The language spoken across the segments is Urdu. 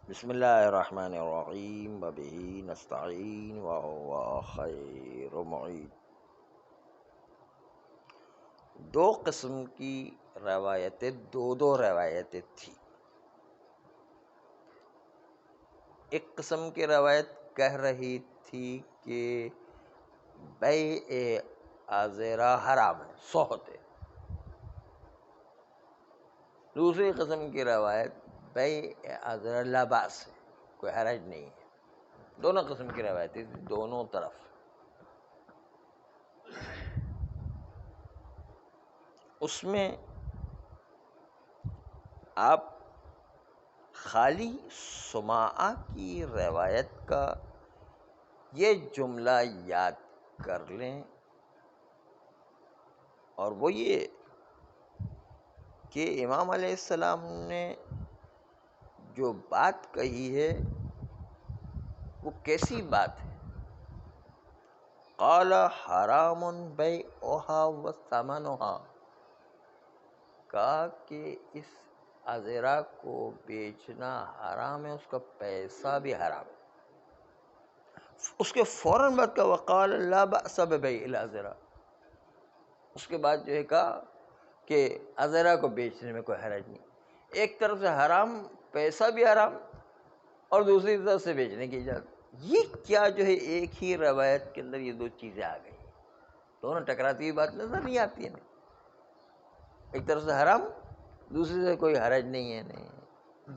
بسم اللہ الرحمن الرحیم وبہ نستعین وهو خیر معین۔ دو قسم کی روایتیں، دو روایتیں تھی۔ ایک قسم کی روایت کہہ رہی تھی کہ بیع عذرا حرام ہے، سخت ہے۔ دوسری قسم کی روایت بیع عذرا لا باس ہے، کوئی حرج نہیں ہے۔ دونوں قسم کی روایتیں تھی، دونوں طرف۔ اس میں آپ خالی سماعہ کی روایت کا یہ جملہ یاد کر لیں، اور وہ یہ کہ امام علیہ السلام نے جو بات کہی ہے وہ کیسی بات ہے؟ قال حرام بیعها وثمنها، کہا کہ اس عذرا کو بیچنا حرام ہے، اس کا پیسہ بھی حرام ہے۔ اس کے فوراً بعد کا وقال لا بأس ببیع العذرا، اس کے بعد جو ہے کہا کہ عذرا کو بیچنے میں کوئی حرج نہیں۔ ایک طرف سے حرام، پیسہ بھی حرام، اور دوسری طرف سے بیچنے کی اجازت۔ یہ کیا جو ہے ایک ہی روایت کے اندر یہ دو چیزیں آ گئی، دونوں ٹکراتی ہوئی بات نظر نہیں آتی ہے نا۔ ایک طرف سے حرام، دوسری سے کوئی حرج نہیں ہے۔ نہیں،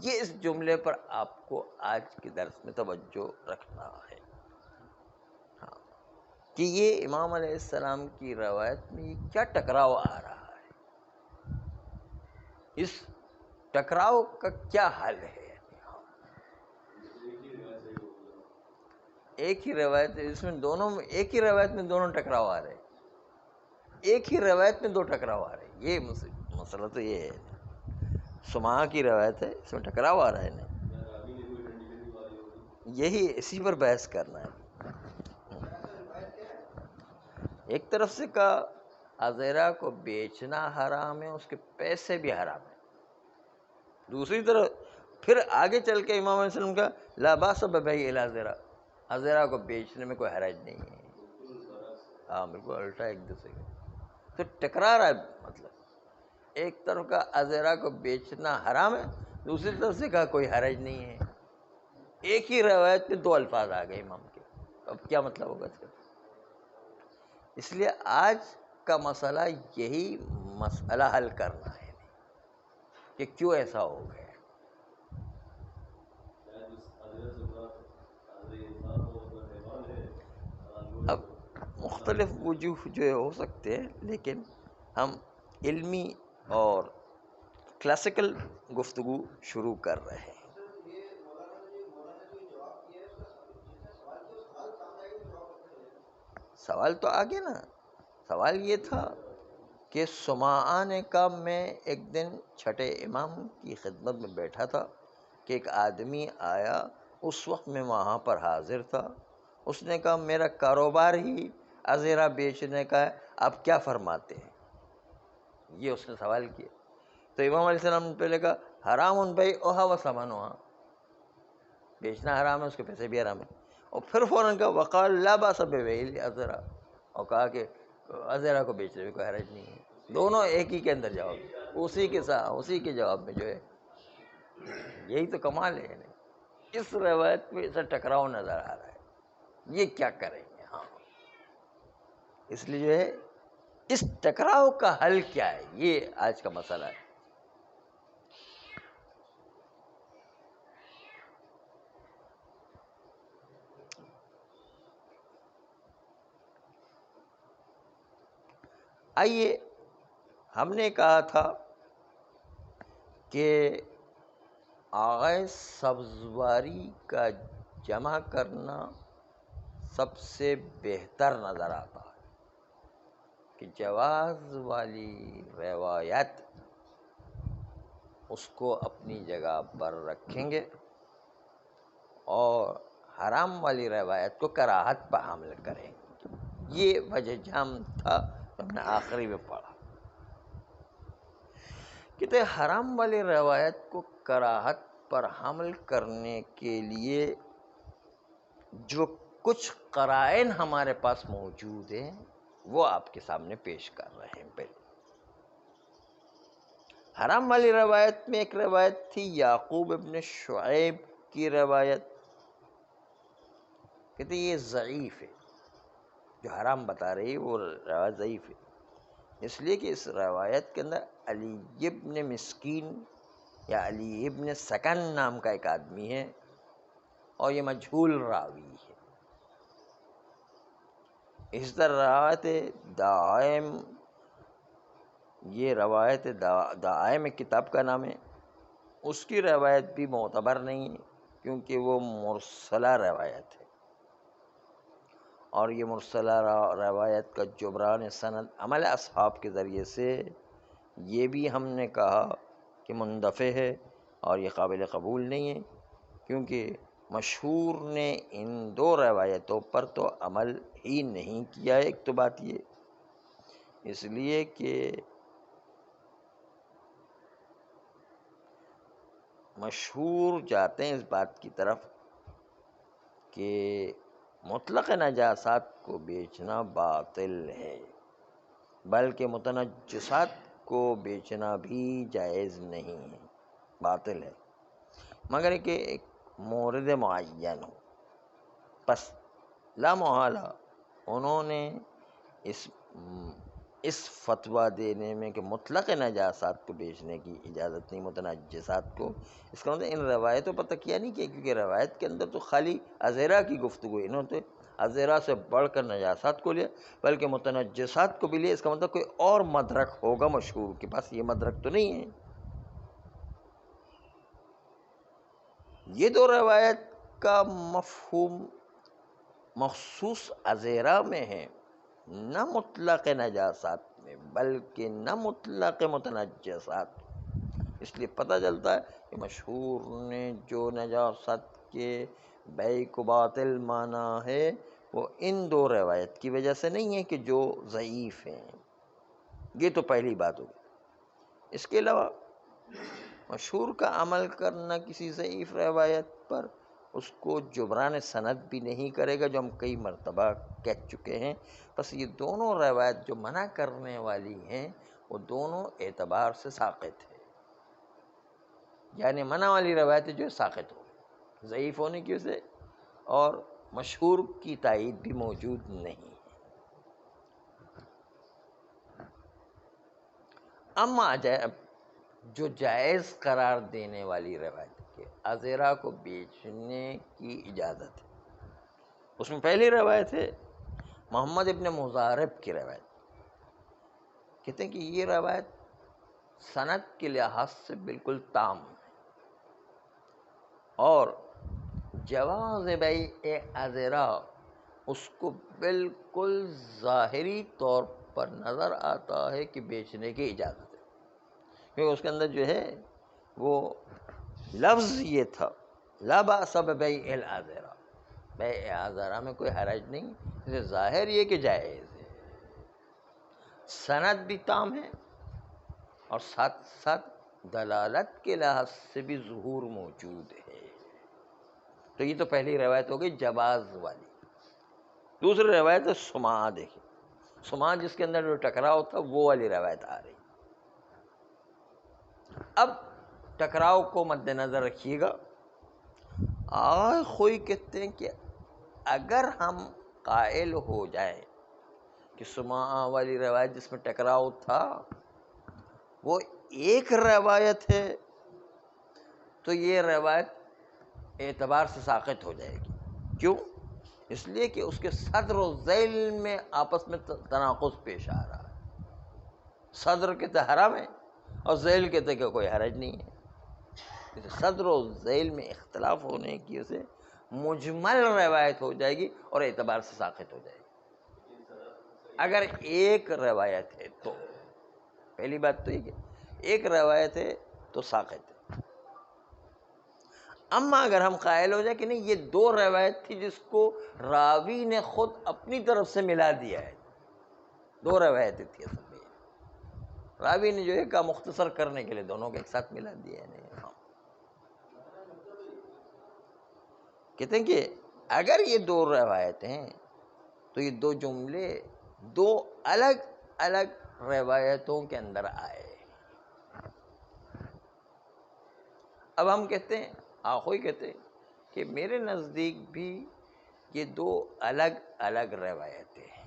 یہ اس جملے پر آپ کو آج کے درس میں توجہ رکھنا ہے کہ یہ امام علیہ السلام کی روایت میں یہ کیا ٹکراؤ آ رہا ہے، اس ٹکراؤ کا کیا حل ہے۔ ایک ہی روایت ہے، اس میں دونوں میں ایک ہی روایت میں دونوں ٹکراؤ آ رہے ہیں، ایک ہی روایت میں دو ٹکراؤ آ رہے ہیں۔ یہ مسئلہ تو یہ ہے، سماع کی روایت ہے، اس میں ٹکراؤ آ رہا ہے نا، یہی اسی پر بحث کرنا ہے۔ ایک طرف سے کہا عذرا کو بیچنا حرام ہے، اس کے پیسے بھی حرام ہیں۔ دوسری طرف پھر آگے چل کے امام علیہ السلام کا لا باس ببیع العذرا، عذرا کو بیچنے میں کوئی حرج نہیں ہے۔ ہاں بالکل الٹا ایک دوسرے کا، تو ٹکرا رہا ہے۔ مطلب ایک طرف کا عذرا کو بیچنا حرام ہے، دوسری طرف سے کہا کوئی حرج نہیں ہے۔ ایک ہی روایت میں دو الفاظ آ گئے امام کے، اب کیا مطلب ہوگا اس کا؟ اس لیے آج کا مسئلہ یہی مسئلہ حل کرنا ہے کہ کیوں ایسا ہو گیا۔ اب مختلف وجوہ جو ہو سکتے ہیں، لیکن ہم علمی اور کلاسیکل گفتگو شروع کر رہے ہیں۔ سوال تو آگے نا، سوال یہ تھا کہ سماعہ نے کہا میں ایک دن چھٹے امام کی خدمت میں بیٹھا تھا کہ ایک آدمی آیا، اس وقت میں وہاں پر حاضر تھا۔ اس نے کہا میرا کاروبار ہی عذرا بیچنے کا ہے، آپ کیا فرماتے ہیں؟ یہ اس نے سوال کیا۔ تو امام علیہ السلام نے پہلے کہا حرام بیعها وثمنها، بیچنا حرام ہے، اس کے پیسے بھی حرام ہیں۔ اور پھر فوراً کہا وقال لا باس ببیع العذرا، اور کہا کہ عذرا کو بیچنے میں کوئی حرج نہیں ہے۔ دونوں ایک ہی کے اندر جواب، اسی کے ساتھ اسی کے جواب میں جو ہے، یہی تو کمال ہے۔ اس روایت میں ایسا ٹکراؤ نظر آ رہا ہے، یہ کیا کریں گے؟ ہاں، اس لیے جو ہے اس ٹکراؤ کا حل کیا ہے، یہ آج کا مسئلہ ہے۔ آئیے، ہم نے کہا تھا کہ آغاز سبزواری کا جمع کرنا سب سے بہتر نظر آتا ہے، کہ جواز والی روایت اس کو اپنی جگہ پر رکھیں گے اور حرام والی روایت کو کراہت پر حمل کریں گے۔ یہ وجہ جام تھا، ہم نے آخری میں پڑھا کہ حرام والی روایت کو کراہت پر حمل کرنے کے لیے جو کچھ قرائن ہمارے پاس موجود ہیں وہ آپ کے سامنے پیش کر رہے ہیں. پہلے حرام والی روایت میں ایک روایت تھی یعقوب ابن شعیب کی روایت، کہتے یہ ضعیف ہے، جو حرام بتا رہی ہے وہ روایت ضعیف ہے، اس لیے کہ اس روایت کے اندر علی ابن مسکین یا علی ابن سکن نام کا ایک آدمی ہے اور یہ مجہول راوی ہے. اس طرح روایت دعائم، یہ روایت دعائم کتاب کا نام ہے، اس کی روایت بھی معتبر نہیں ہے کیونکہ وہ مرسلہ روایت ہے، اور یہ مرسلہ روایت کا جبران سند عمل اصحاب کے ذریعے سے یہ بھی ہم نے کہا کہ مندفع ہے اور یہ قابل قبول نہیں ہے، کیونکہ مشہور نے ان دو روایتوں پر تو عمل ہی نہیں کیا ہے. ایک تو بات یہ اس لیے کہ مشہور جاتے ہیں اس بات کی طرف کہ مطلق نجاسات کو بیچنا باطل ہے، بلکہ متنجسات کو بیچنا بھی جائز نہیں ہے، باطل ہے، مگر کہ ایک مورد معین ہو. پس لا محالہ انہوں نے اس فتویٰ دینے میں کہ مطلق نجاسات کو بیچنے کی اجازت نہیں، متنجسات کو، اس کا مطلب ان روایتوں پر تکیہ نہیں کیا، کیونکہ روایت کے اندر تو خالی ازیرا کی گفتگو ہے، انہوں نے ازیرا سے بڑھ کر نجاسات کو لیا بلکہ متنجسات کو بھی لیا. اس کا مطلب کوئی اور مدرک ہوگا مشہور کے پاس، یہ مدرک تو نہیں ہے. یہ دو روایت کا مفہوم مخصوص ازیرا میں ہے، نہ مطلق نجاسات میں، بلکہ نہ مطلق متنجسات. اس لیے پتہ چلتا ہے کہ مشہور نے جو نجاست کے بیع کو باطل مانا ہے وہ ان دو روایت کی وجہ سے نہیں ہے کہ جو ضعیف ہیں. یہ تو پہلی بات ہوگی. اس کے علاوہ مشہور کا عمل کرنا کسی ضعیف روایت پر اس کو جبران سند بھی نہیں کرے گا، جو ہم کئی مرتبہ کہہ چکے ہیں. بس یہ دونوں روایت جو منع کرنے والی ہیں وہ دونوں اعتبار سے ساقط ہے، یعنی منع والی روایت جو ساقط ہو ضعیف ہونے کی وجہ سے، اور مشہور کی تائید بھی موجود نہیں ہے. اما جو جائز قرار دینے والی روایت کے ازیرا کو بیچنے کی اجازت ہے، اس میں پہلی روایت ہے محمد ابن مزارب کی روایت. کہتے ہیں کہ یہ روایت سند کے لحاظ سے بالکل تام ہے، اور جواز بیع ازیرا اس کو بالکل ظاہری طور پر نظر آتا ہے کہ بیچنے کی اجازت ہے، کیونکہ اس کے اندر جو ہے وہ لفظ یہ تھا لا باس ببیع الازرا، بیع ازرا میں کوئی حرج نہیں، اسے ظاہر یہ کہ جائز ہے، سند بھی تام ہے اور ساتھ ساتھ دلالت کے لحاظ سے بھی ظہور موجود ہے. تو یہ تو پہلی روایت ہو گئی جواز والی. دوسری روایت ہے سماع. دیکھیں سماع جس کے اندر جو ٹکراؤ تھا وہ والی روایت آ رہی. اب ٹکراؤ کو مد نظر رکھیے گا. آغا خوئی کہتے ہیں کہ اگر ہم قائل ہو جائیں کہ سماع والی روایت جس میں ٹکراؤ تھا وہ ایک روایت ہے تو یہ روایت اعتبار سے ساقط ہو جائے گی. کیوں؟ اس لیے کہ اس کے صدر و ذیل میں آپس میں تناقض پیش آ رہا ہے. صدر کہتے حرام ہے اور ذیل کہتے کہ کوئی حرج نہیں ہے. صدر و ذیل میں اختلاف ہونے کی وجہ سے مجمل روایت ہو جائے گی اور اعتبار سے ساقط ہو جائے گی. اگر ایک روایت ہے تو پہلی بات تو یہ کہ ایک روایت ہے تو ساقط ہے. اما اگر ہم قائل ہو جائے کہ نہیں یہ دو روایت تھی جس کو راوی نے خود اپنی طرف سے ملا دیا ہے، دو روایتیں تھی اصل میں، راوی نے جو ہے کہا مختصر کرنے کے لیے دونوں کو ایک ساتھ ملا دیا ہے. کہتے ہیں کہ اگر یہ دو روایتیں ہیں تو یہ دو جملے دو الگ الگ روایتوں کے اندر آئے. اب ہم کہتے ہیں، آخوئی کہتے ہیں کہ میرے نزدیک بھی یہ دو الگ الگ روایتیں ہیں،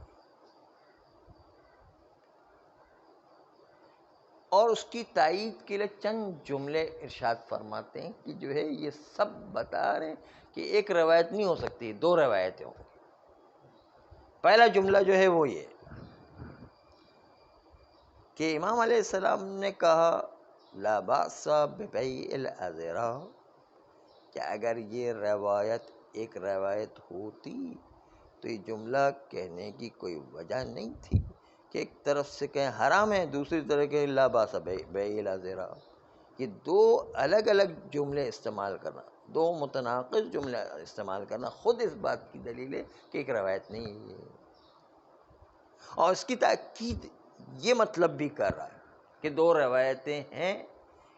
اور اس کی تائید کے لیے چند جملے ارشاد فرماتے ہیں کہ جو ہے یہ سب بتا رہے ہیں کہ ایک روایت نہیں ہو سکتی، دو روایتیں ہوں. پہلا جملہ جو ہے وہ یہ کہ امام علیہ السلام نے کہا لا باس ببیع العذرا، کہ اگر یہ روایت ایک روایت ہوتی تو یہ جملہ کہنے کی کوئی وجہ نہیں تھی کہ ایک طرف سے کہیں حرام ہے، دوسری طرف کہیں لا باس ببیع العذرا. یہ دو الگ الگ جملے استعمال کرنا، دو متناقض جملے استعمال کرنا خود اس بات کی دلیل ہے کہ ایک روایت نہیں ہے یہ. اور اس کی تاکید یہ مطلب بھی کر رہا ہے کہ دو روایتیں ہیں،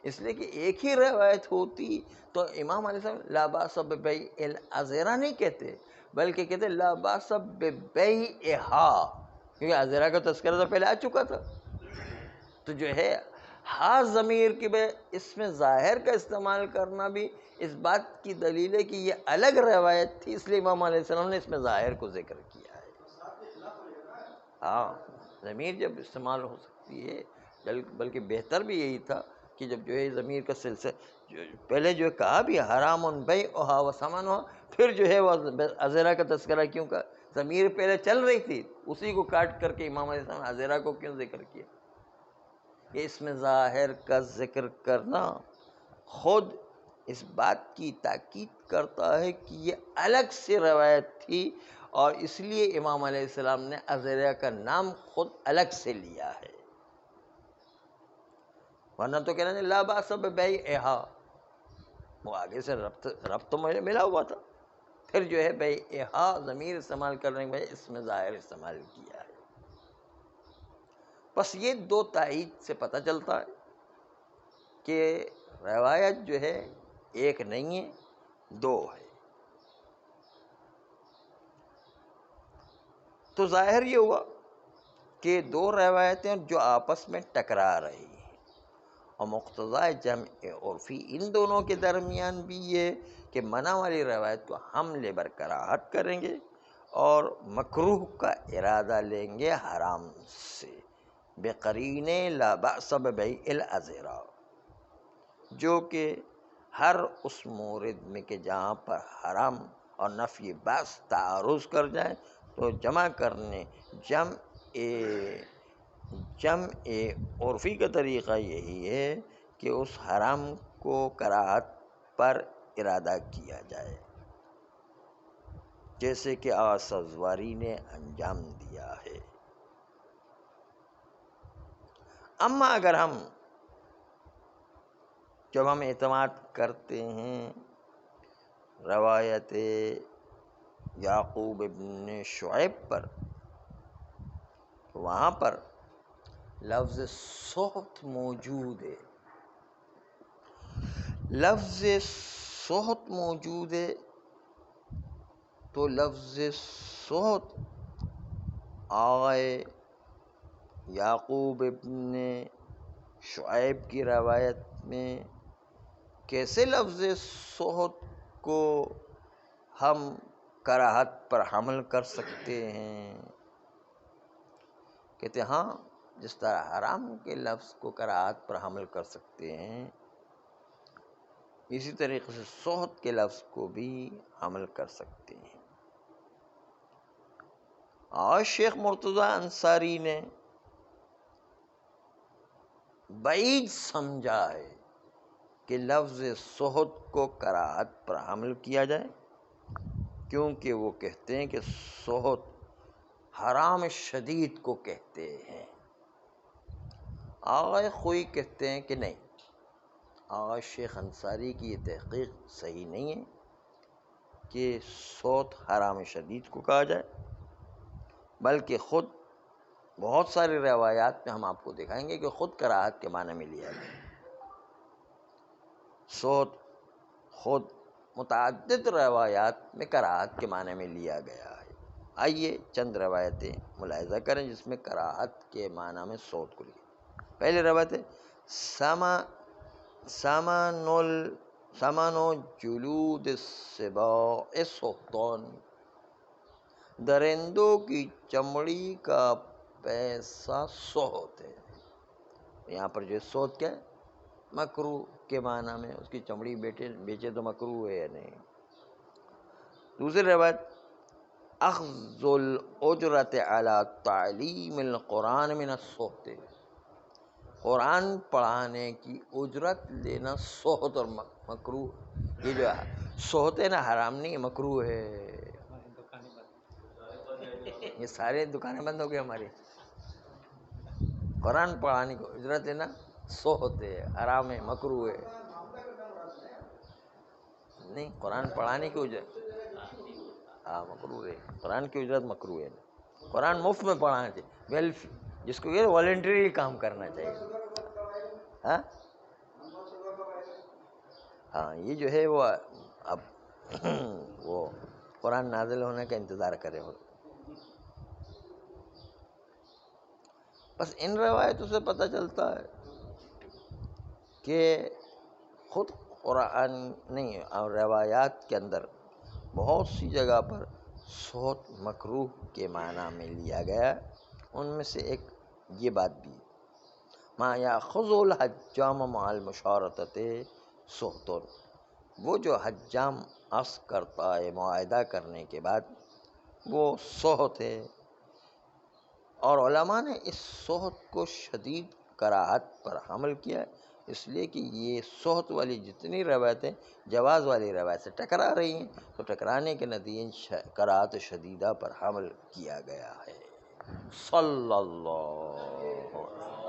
اس لیے کہ ایک ہی روایت ہوتی تو امام علیہ السلام لا باس ببیع العذرا نہیں کہتے، بلکہ کہتے لا باس ببیعہا، کیونکہ عذرا کا تذکرہ تو پہلے آ چکا تھا. تو جو ہے ہا ضمیر کی بے اس میں ظاہر کا استعمال کرنا بھی اس بات کی دلیل ہے کہ یہ الگ روایت تھی، اس لیے امام علیہ السلام نے اس میں ظاہر کو ذکر کیا ہے. ہاں، ضمیر جب استعمال ہو سکتی ہے، بلکہ بہتر بھی یہی تھا کہ جب جو ہے ضمیر کا سلسلہ پہلے جو ہے کہا بھی حرام بیعھا و ثمنھا، پھر جو ہے وہ عذرا کا تذکرہ کیوں کہا؟ ضمیر پہلے چل رہی تھی، اسی کو کاٹ کر کے امام علیہ السلام عذرا کو کیوں ذکر کیا؟ اس میں ظاہر کا ذکر کرنا خود اس بات کی تاکید کرتا ہے کہ یہ الگ سے روایت تھی، اور اس لیے امام علیہ السلام نے عذرا کا نام خود الگ سے لیا ہے. ورنہ تو کہنا ہے لا باس ببیعھا، وہ آگے سے ربط تو مجھے ملا ہوا تھا، پھر جو ہے بیعھا ضمیر استعمال کرنے کے بعد اس میں ظاہر استعمال کیا ہے. بس یہ دو تائید سے پتہ چلتا ہے کہ روایت جو ہے ایک نہیں ہے، دو ہے. تو ظاہر یہ ہوا کہ دو روایتیں جو آپس میں ٹکرا رہی ہیں، اور مقتضائے جمع عرفی ان دونوں کے درمیان بھی یہ کہ منع والی روایت کو ہم لے کراہت کریں گے اور مکروہ کا ارادہ لیں گے حرام سے، بقرین لا باس ببیع العذرا، جو کہ ہر اس مورد میں کہ جہاں پر حرام اور نفی باس تعارض کر جائیں تو جمع کرنے جمع عرفی کا طریقہ یہی ہے کہ اس حرام کو کراہت پر ارادہ کیا جائے، جیسے کہ آغا سبزواری نے انجام دیا ہے. اما اگر جب ہم اعتماد کرتے ہیں روایت یعقوب ابن شعیب پر، تو وہاں پر لفظ سحت موجود ہے. لفظ سحت موجود ہے تو لفظ سحت آغا یعقوب ابن شعیب کی روایت میں کیسے لفظ سحت کو ہم کراہت پر حمل کر سکتے ہیں؟ کہتے ہاں، جس طرح حرام کے لفظ کو کراہت پر حمل کر سکتے ہیں، اسی طریقے سے سحت کے لفظ کو بھی حمل کر سکتے ہیں. اور شیخ مرتضی انصاری نے بعید سمجھا ہے کہ لفظ سحت کو کراہت پر حمل کیا جائے، کیونکہ وہ کہتے ہیں کہ سحت حرام شدید کو کہتے ہیں. آغا خوئی کہتے ہیں کہ نہیں، آغا شیخ انصاری کی یہ تحقیق صحیح نہیں ہے کہ سحت حرام شدید کو کہا جائے، بلکہ خود بہت ساری روایات میں ہم آپ کو دکھائیں گے کہ خود کراہت کے معنی میں لیا ہے. سحت خود متعدد روایات میں کراہت کے معنی میں لیا گیا ہے۔ آئیے چند روایتیں ملاحظہ کریں جس میں کراہت کے معنی میں صوت کو لیا۔ پہلی روایت ہے سامانو جلود السباع سہتون، درندوں کی چمڑی کا پیسہ صوت ہے۔ یہاں پر جو صوت کیا ہے؟ مکروہ کے معنی میں، اس کی چمڑی بیچے تو مکروہ ہے یا نہیں۔ دوسری روایت اخذ الاجرت علی تعلیم القرآن من السحت، قرآن پڑھانے کی اجرت لینا سحت اور مکروہ۔ یہ جو سحت ہے نا، حرام نہیں، مکروہ ہے۔ یہ سارے دکانیں بند ہو گئی ہماری۔ قرآن پڑھانے کی اجرت لینا سحت ہے، حرام ہے، مکروہ ہے۔ نہیں، قرآن پڑھانے کی اجرت مکروہ ہے، قرآن کی اجرت مکروہ ہے۔ قرآن مفت میں پڑھانا چاہیے، جس کو یہ والنٹری کام کرنا چاہیے۔ ہاں یہ جو ہے وہ اب وہ قرآن نازل ہونے کا انتظار کرے ہو۔ بس ان روایتوں سے پتہ چلتا ہے کہ خود قرآن نہیں اور روایات کے اندر بہت سی جگہ پر صوت مکروہ کے معنی میں لیا گیا۔ ان میں سے ایک یہ بات بھی، ما یاخذ الحجام مع المشارطۃ صحت، وہ جو حجام اخذ کرتا ہے معاہدہ کرنے کے بعد وہ صحت ہے۔ اور علماء نے اس صحت کو شدید کراہت پر حمل کیا، اس لیے کہ یہ صحت والی جتنی روایتیں جواز والی روایت سے ٹکرا رہی ہیں، تو ٹکرانے کے نتیجے کراہت شدیدہ پر حمل کیا گیا ہے۔ صلی اللہ